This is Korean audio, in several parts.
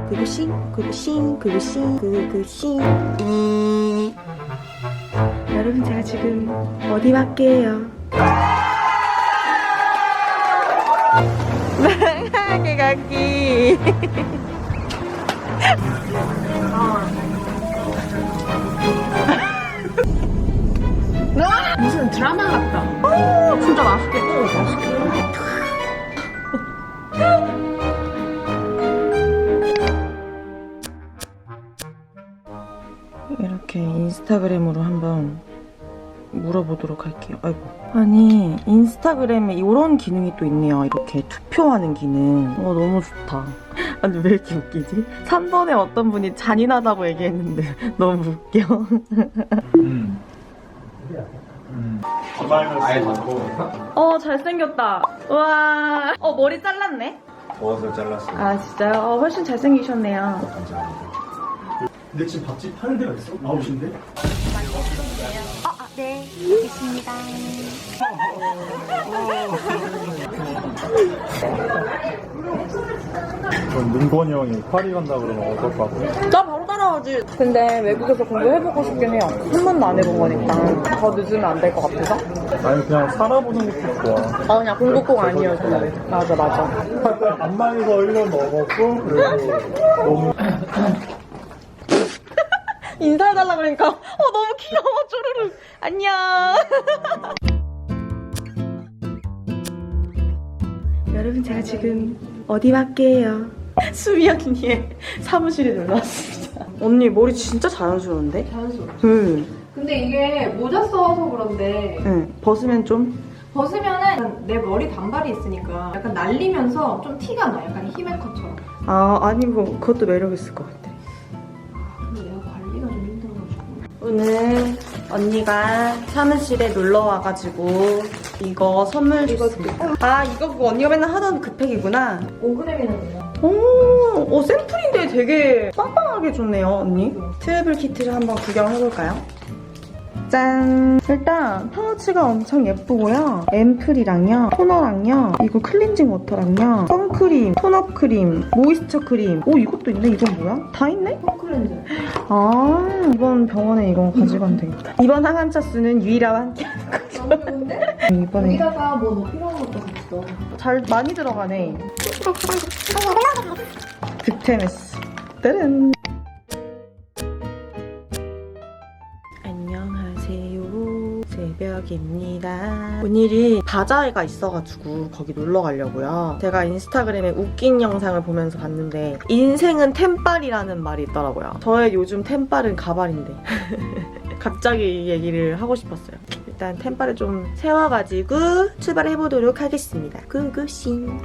그그싱 여러분 제가 지금 어디 갈게요? 망하게 가기. 무슨 드라마 같다. 진짜 맛있겠다. 이렇게 인스타그램으로 한번 물어보도록 할게요. 아이고. 아니 인스타그램에 이런 기능이 또 있네요. 이렇게 투표하는 기능. 너무 좋다. 아니 왜 이렇게 웃기지? 3번에 어떤 분이 잔인하다고 얘기했는데 너무 웃겨. 아예 닫고 잘생겼다. 와. 머리 잘랐네? 더워서 잘랐어요. 아 진짜요? 훨씬 잘생기셨네요. 감사합니다. 근데 지금 밥집 파는 데가 있어? 9시인데? 네, 알겠습니다. 그럼 문건이 형이 파리 간다 그러면 어떨 것 같아? 나 바로 따라오지. 근데 외국에서 공부해보고 싶긴 해요. 한 번도 안 해본 거니까. 더 늦으면 안 될 것 같아서. 아니 그냥 살아보는 것도 좋아. 그냥 공부 꼭 아니어도. 맞아. 안마에서 1년 넘었고 그리고 너무 인사해달라 그러니까 너무 귀여워. 쪼르르. 안녕. 여러분 제가 지금 어디 갈게요? 수미 언니의 사무실에 놀러 왔습니다. 언니 머리 진짜 자연스러운데? 자연스러워. 응. 근데 이게 모자 써서 그런데 응. 벗으면 좀? 벗으면은 내 머리 단발이 있으니까 약간 날리면서 좀 티가 나. 약간 히메커처럼. 아니 뭐 그것도 매력 있을 것 같아. 근데 내가 관리가 좀 힘들어가지고. 오늘 언니가 사무실에 놀러 와가지고 이거 선물 줬습니다. 이거 그거 언니가 맨날 하던 그 팩이구나. 5g이나 돼요. 오, 샘플인데 되게 빵빵하게 줬네요, 언니. 트러블 키트를 한번 구경해볼까요? 짠! 일단 파우치가 엄청 예쁘고요. 앰플이랑요, 토너랑요, 이거 클렌징 워터랑요, 선크림, 톤업 크림, 모이스처 크림. 이것도 있네? 이건 뭐야? 다 있네? 폼클렌저. 이번 병원에 이거 가져가면 되겠다. 이번 항암차 수는 유이라와 함께하는 거죠. 너무 좋은데? 이번에 여기다가 뭐 너 필요한 것도 같이 넣어. 잘 많이 들어가네. 득템했어. 따란. 안녕하세요. 새벽입니다. 오늘이 바자회가 있어가지고 거기 놀러 가려고요. 제가 인스타그램에 웃긴 영상을 보면서 봤는데 인생은 템빨이라는 말이 있더라고요. 저의 요즘 템빨은 가발인데 갑자기 이 얘기를 하고 싶었어요. 일단 템빨을 좀 세워가지고 출발해보도록 하겠습니다. 구구싱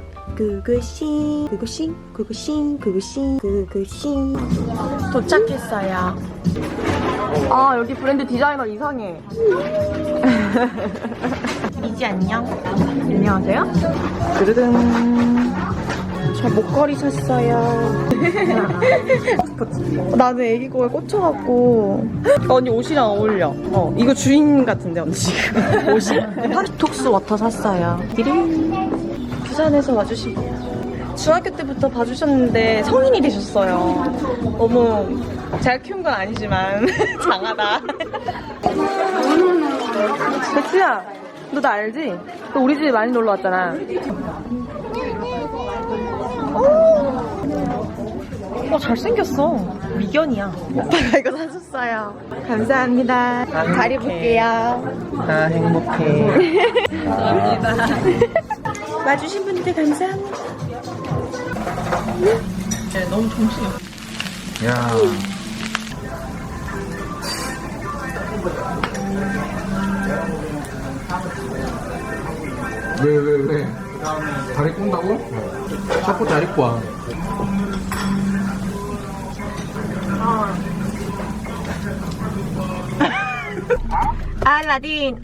도착했어요. 여기 브랜드 디자이너 이상해. 이지 안녕. 안녕하세요. 드르든. 저 목걸이 샀어요. 나는 애기 거에 꽂혀갖고. 언니 옷이랑 어울려. 이거 주인 같은데 언니 지금 옷이. 톡스 워터 샀어요. 부산에서 와주시고. 중학교 때부터 봐주셨는데 성인이 되셨어요. 너무 제가 키운 건 아니지만 장하다. 백수야, 너 나 알지? 너 우리 집에 많이 놀러 왔잖아. 잘생겼어. 미견이야. 오빠가 이거 사줬어요. 감사합니다. 잘 입을게요. 행복해. 감사합니다. 와주신 분들 감사합니다. 너무 정신이 없어. 야. 왜? 다리 꼰다고? 자꾸 다리 꽈. 알라딘.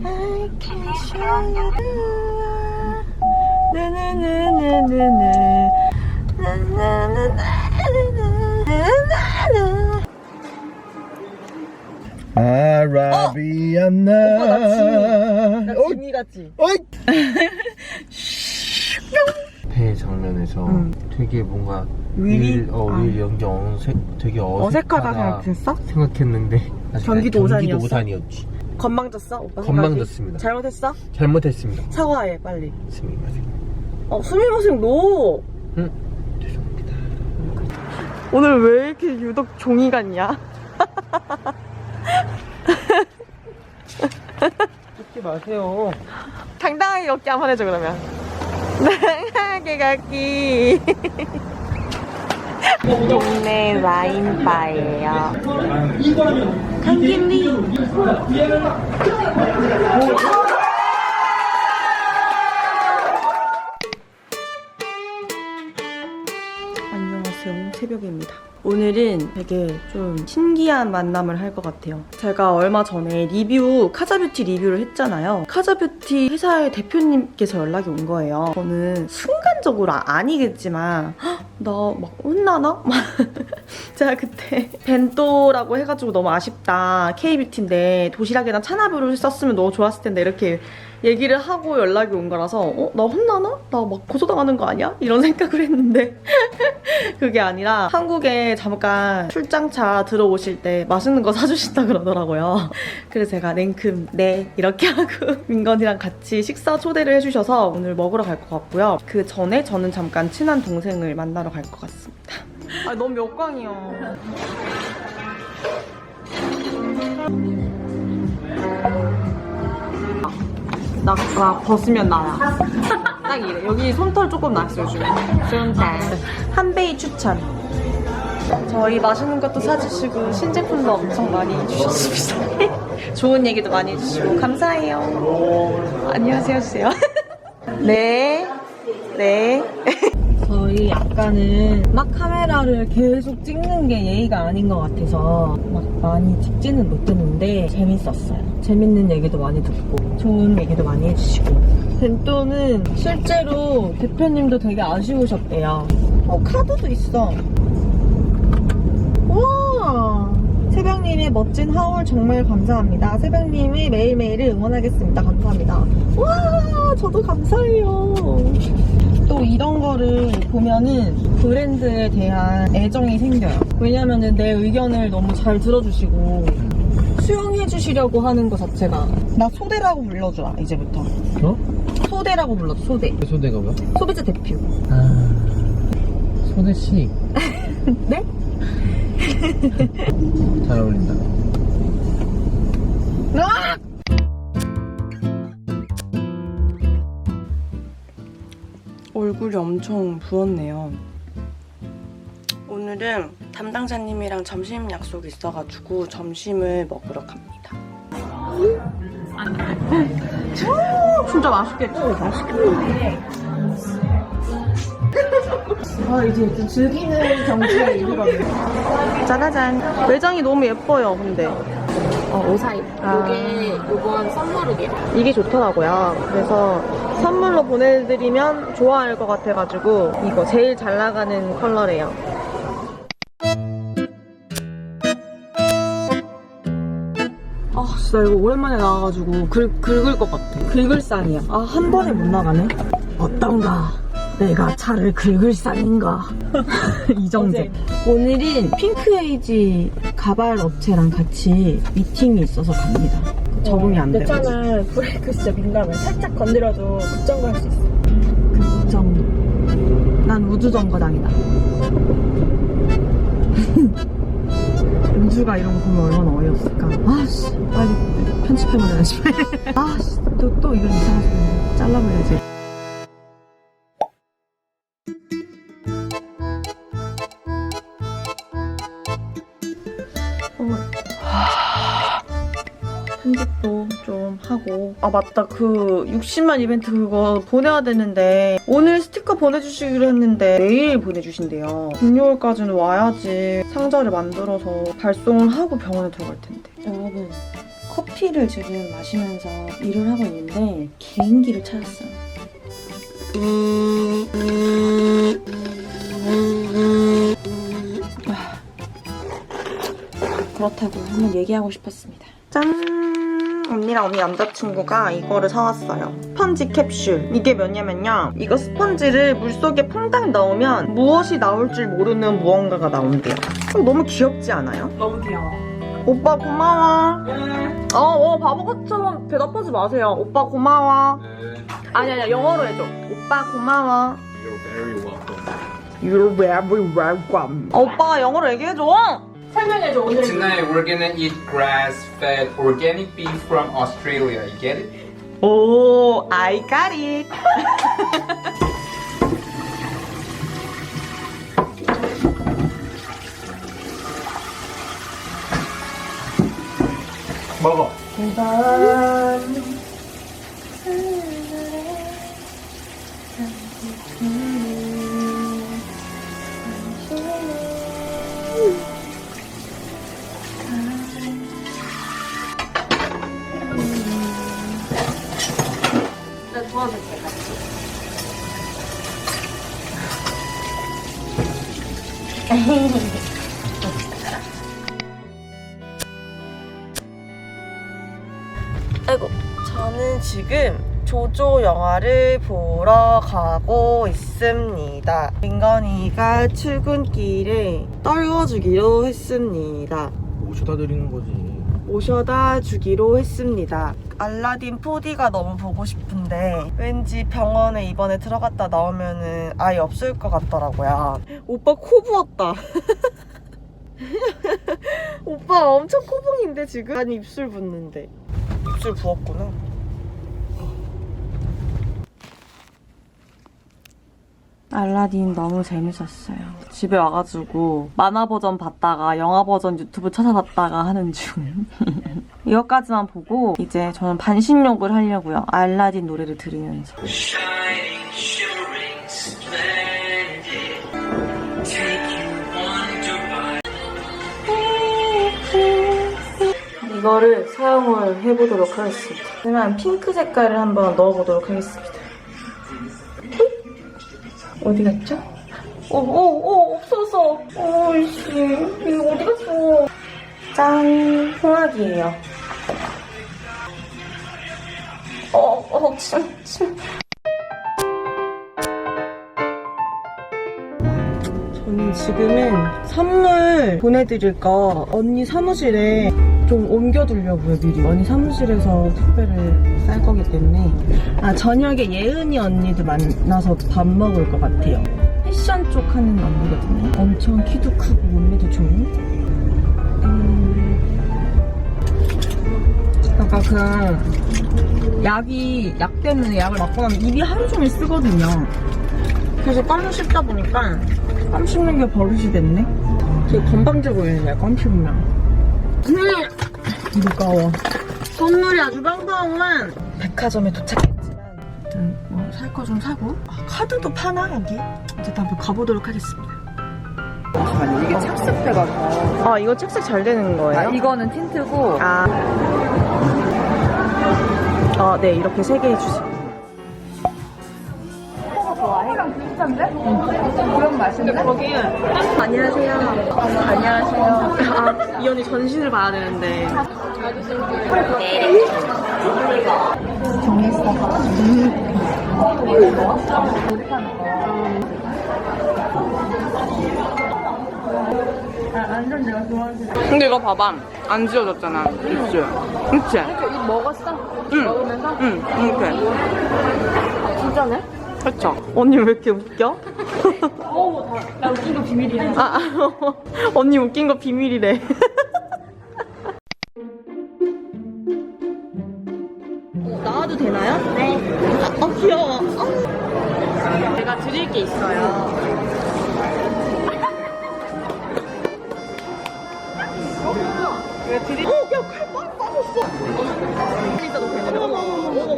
I can show you the 아라비안나. 나 지니 같지? 폐 장면에서 되게 뭔가 위리? 윌 연기 되게 어색하다 생각했어? 생각했는데 아직 경기도 오산이었어? 오산이었지. 건방졌어? 오빠 건방졌습니다. 잘못했어? 잘못했습니다. 사과해 빨리. 스미마셍. 스미마셍 노! 응? 죄송합니다. 오늘 왜 이렇게 유독 종이 같냐? 웃지 마세요. 당당하게 걷기 한번 해줘 그러면. 당당하게 걷기. 동네 와인바예요. 강길리. 안녕하세요. 새벽입니다. 오늘은 되게 좀 신기한 만남을 할 것 같아요. 제가 얼마 전에 카자뷰티 리뷰를 했잖아요. 카자뷰티 회사의 대표님께서 연락이 온 거예요. 저는 순간적으로 아니겠지만 나 막 혼나나? 제가 그때 벤또라고 해가지고 너무 아쉽다. K뷰티인데 도시락에다 차나뷰를 썼으면 너무 좋았을 텐데 이렇게 얘기를 하고 연락이 온 거라서 나 혼나나? 나 막 고소당하는 거 아니야? 이런 생각을 했는데 그게 아니라 한국에 잠깐 출장차 들어오실 때 맛있는 거 사주신다 그러더라고요. 그래서 제가 냉큼 네 이렇게 하고 민건이랑 같이 식사 초대를 해주셔서 오늘 먹으러 갈 것 같고요. 그 전에 저는 잠깐 친한 동생을 만나러 갈 것 같습니다. 아 너무 몇 광이야. 나 벗으면 나야. 딱 이래. 여기 솜털 조금 났어 요즘. 한베이 추천. 저희 맛있는 것도 사주시고 신제품도 엄청 많이 해주셨습니다. 좋은 얘기도 많이 해주시고 감사해요. 안녕하세요 해주세요. 네. 네. 저희 약간은 막 카메라를 계속 찍는 게 예의가 아닌 것 같아서 막 많이 찍지는 못했는데 재밌었어요. 재밌는 얘기도 많이 듣고 좋은 얘기도 많이 해주시고 벤또는 실제로 대표님도 되게 아쉬우셨대요. 카드도 있어. 우와! 새벽님의 멋진 하울 정말 감사합니다. 새벽님의 매일매일을 응원하겠습니다. 감사합니다. 와, 저도 감사해요. 또 이런 거를 보면은 브랜드에 대한 애정이 생겨요. 왜냐면은 내 의견을 너무 잘 들어주시고 수용해 주시려고 하는 것 자체가 나 소대라고 불러줘 이제부터. 소대라고 불러줘. 소대. 소대가 뭐야? 소비자 대표. 소대씨. 네? 잘 어울린다. 얼굴이 엄청 부었네요. 오늘은 담당자님이랑 점심 약속이 있어가지고 점심을 먹으러 갑니다. 진짜 맛있겠지? 맛있겠네. 이제 즐기는 경치에 이르거든요. 짜라잔. 매장이 너무 예뻐요, 근데. 오사이. 이게 이번 선물룩이에요. 이게 좋더라고요. 그래서 선물로 보내드리면 좋아할 것 같아가지고 이거 제일 잘 나가는 컬러래요. 진짜 이거 오랜만에 나와가지고 긁을 것 같아. 긁을 쌍이야. 한 번에 못 나가네. 어떤가? 내가 차를 긁을 쌍인가? 이정재. 오늘은 핑크에이지 가발 업체랑 같이 미팅이 있어서 갑니다. 적응이 안 내 돼가지고. 차는 브레이크 진짜 민감해. 살짝 건드려도 급정거 할 수 있어. 급정. 난 우주정거장이다. 은주가 이런 거 보면 얼마나 어이없을까. 빨리 편집해버려야지. 또 이런 이상한 소리 잘라버려야지. 편집도 좀 하고 맞다, 그 60만 이벤트 그거 보내야 되는데 오늘 스티커 보내주시기로 했는데 내일 보내주신대요. 금요일까지는 와야지 상자를 만들어서 발송을 하고 병원에 들어갈 텐데. 여러분, 커피를 지금 마시면서 일을 하고 있는데 개인기를 찾았어요. 그렇다고 한번 얘기하고 싶었습니다. 짠! 언니랑 언니 남자친구가 이거를 사왔어요. 스펀지 캡슐. 이게 뭐냐면요. 이거 스펀지를 물속에 퐁당 넣으면 무엇이 나올 줄 모르는 무언가가 나온대요. 너무 귀엽지 않아요? 너무 귀여워. 오빠 고마워. 바보같이 대답하지 마세요. 오빠 고마워. 아니야, 영어로 해줘. 오빠 고마워. You're very welcome. 오빠가 영어로 얘기해줘. 설명해줘, 오늘. Tonight we're gonna eat grass-fed organic beef from Australia. You get it? 오, I got it. 먹어. 내가 도와줄게, 같이. 아이고, 저는 지금 조조 영화를 보러 가고 있습니다. 민건이가 출근길에 떨궈주기로 했습니다. 모셔다 드리는 거지. 모셔다 주기로 했습니다. 알라딘 4D가 너무 보고 싶은데 왠지 병원에 이번에 들어갔다 나오면은 아예 없을 것 같더라고요. 오빠 코 부었다. 오빠 엄청 코봉인데 지금? 아니 입술 붓는데. 입술 부었구나. 알라딘 너무 재밌었어요. 집에 와가지고 만화 버전 봤다가 영화 버전 유튜브 찾아봤다가 하는 중. 이것까지만 보고 이제 저는 반신욕을 하려고요. 알라딘 노래를 들으면서. 이거를 사용을 해보도록 하겠습니다. 그러면 핑크 색깔을 한번 넣어보도록 하겠습니다. 어디 갔죠? 없어졌어. 이씨, 이거 어디 갔어? 짠, 홍학이에요. 침. 저는 지금은 선물 보내드릴 거 언니 사무실에 좀 옮겨두려고요, 미리. 언니 사무실에서 택배를 쌀 거기 때문에. 저녁에 예은이 언니도 만나서 밥 먹을 것 같아요. 패션 쪽 하는 언니거든요. 엄청 키도 크고 몸매도 좋은. 아까 약 때문에 약을 먹고 나면 입이 하루 종일 쓰거든요. 그래서 껌 씹다 보니까 껌 씹는 게 버릇이 됐네. 되게 건방져 보이네, 껌 씹으면. 무거워. 선물이 아주 빵빵한 백화점에 도착했지만 일단 뭐 살 거 좀 사고. 카드도 파나 여기? 어쨌든 한번 가보도록 하겠습니다. 아니 이게 착색돼가지고. 이거 책색 잘 되는 거예요? 이거는 틴트고. 네, 이렇게 3개 해주세요. 그런 맛인데? 안녕하세요. 안녕하세요. 이 언니 전신을 봐야 되는데. 완전 내가 좋아하는. 근데 이거 봐봐. 안 지워졌잖아. 입술. 그치? 이거 먹었어? 응. 먹으면서? 응, 이렇게. 진짜네? 그쵸? 언니 왜 이렇게 웃겨? 나 웃긴 거 비밀이야. 언니 웃긴 거 비밀이래. 나와도 되나요? 네. 귀여워. 제가 드릴 게 있어요. 왜 드릴? 야, 칼 빠졌어. 진짜 너 괜찮아. 어머,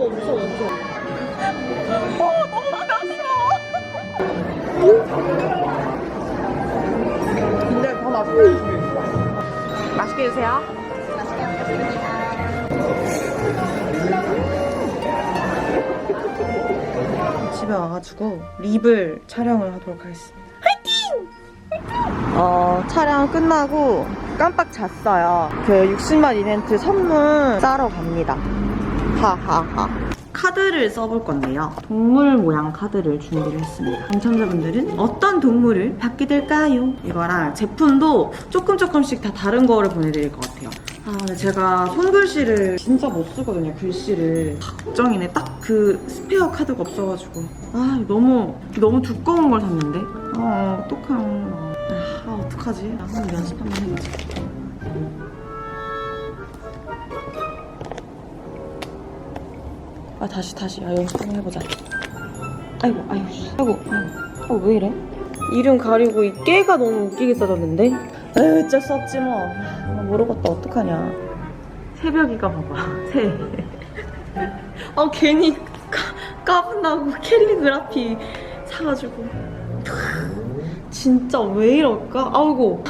무서워. 너무 맛있어. 근데 더 맛있어. 맛있게 드세요. 집에 와가지고 립을 촬영을 하도록 하겠습니다. 화이팅! 촬영 끝나고 깜빡 잤어요. 그 60만 이벤트 선물 싸러 갑니다. 하하하. 카드를 써볼 건데요. 동물 모양 카드를 준비를 했습니다. 당첨자분들은 어떤 동물을 받게 될까요? 이거랑 제품도 조금씩 다 다른 거를 보내드릴 것 같아요. 근데 제가 손글씨를 진짜 못 쓰거든요. 글씨를. 걱정이네. 딱 그 스페어 카드가 없어가지고. 너무 두꺼운 걸 샀는데. 어떡해요. 어떡하지? 한번 연습 한번 해보자. 다시. 연습 한번 해보자. 아이고, 왜 이래? 이름 가리고 이 깨가 너무 웃기게 써졌는데? 어쩔 수 없지 뭐. 모르겠다. 어떡하냐. 새벽이가 봐봐. 새. 괜히 까분하고 캘리그라피 사가지고. 진짜 왜 이럴까? 아이고.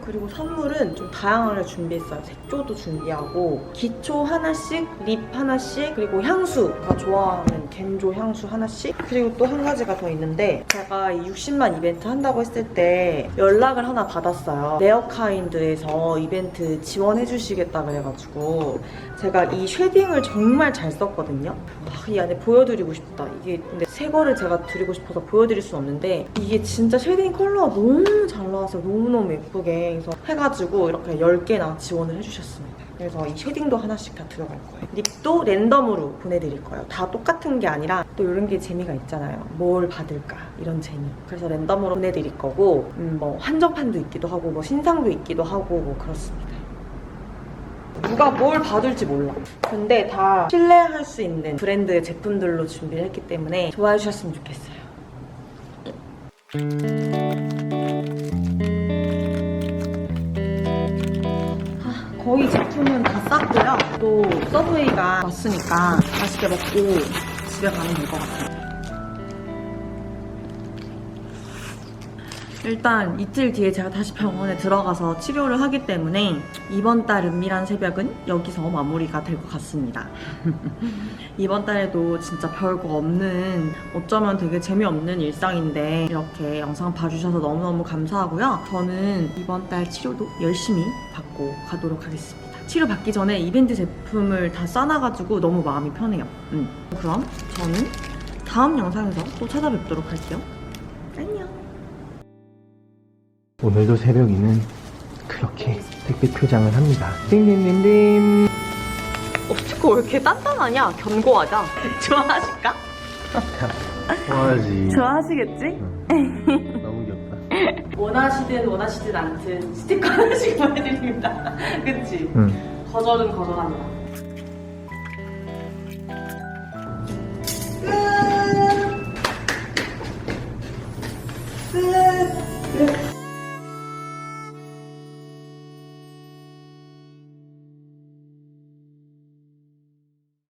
그리고 선물은 좀 다양하게 준비했어요. 색조도 준비하고 기초 하나씩, 립 하나씩, 그리고 향수. 제가 좋아하는 겐조 향수 하나씩. 그리고 또 한 가지가 더 있는데 제가 이 60만 이벤트 한다고 했을 때 연락을 하나 받았어요. 레어카인드에서 이벤트 지원해주시겠다 그래가지고 제가 이 쉐딩을 정말 잘 썼거든요. 이 안에 보여드리고 싶다. 이게 근데 새 거를 제가 드리고 싶어서 보여드릴 수 없는데 이게 진짜 쉐딩 컬러가 너무 잘 나와서 너무너무 예쁘게 그래서 해가지고 이렇게 10개나 지원을 해주셨습니다. 그래서 이 쉐딩도 하나씩 다 들어갈 거예요. 립도 랜덤으로 보내드릴 거예요. 다 똑같은 게 아니라 또 이런 게 재미가 있잖아요. 뭘 받을까 이런 재미. 그래서 랜덤으로 보내드릴 거고 뭐 한정판도 있기도 하고 뭐 신상도 있기도 하고 뭐 그렇습니다. 누가 뭘 받을지 몰라. 근데 다 신뢰할 수 있는 브랜드의 제품들로 준비를 했기 때문에 좋아해 주셨으면 좋겠어요. 거의 제품은 다 쌌고요. 또 서브웨이가 왔으니까 맛있게 먹고 집에 가면 될 것 같아요. 일단 이틀 뒤에 제가 다시 병원에 들어가서 치료를 하기 때문에 이번 달 은밀한 새벽은 여기서 마무리가 될 것 같습니다. 이번 달에도 진짜 별거 없는 어쩌면 되게 재미없는 일상인데 이렇게 영상 봐주셔서 너무너무 감사하고요. 저는 이번 달 치료도 열심히 받고 가도록 하겠습니다. 치료 받기 전에 이벤트 제품을 다 싸놔가지고 너무 마음이 편해요. 그럼 저는 다음 영상에서 또 찾아뵙도록 할게요. 안녕. 오늘도 새벽이는 그렇게 택배 표장을 합니다. 띵띵띵띵. 스티커 왜 이렇게 단단하냐? 견고하자. 좋아하실까? 좋아하지. 좋아하시겠지? 너무 귀엽다. 원하시든 않든 스티커 하나씩 보내드립니다. 그치? 응. 거절은 거절합니다.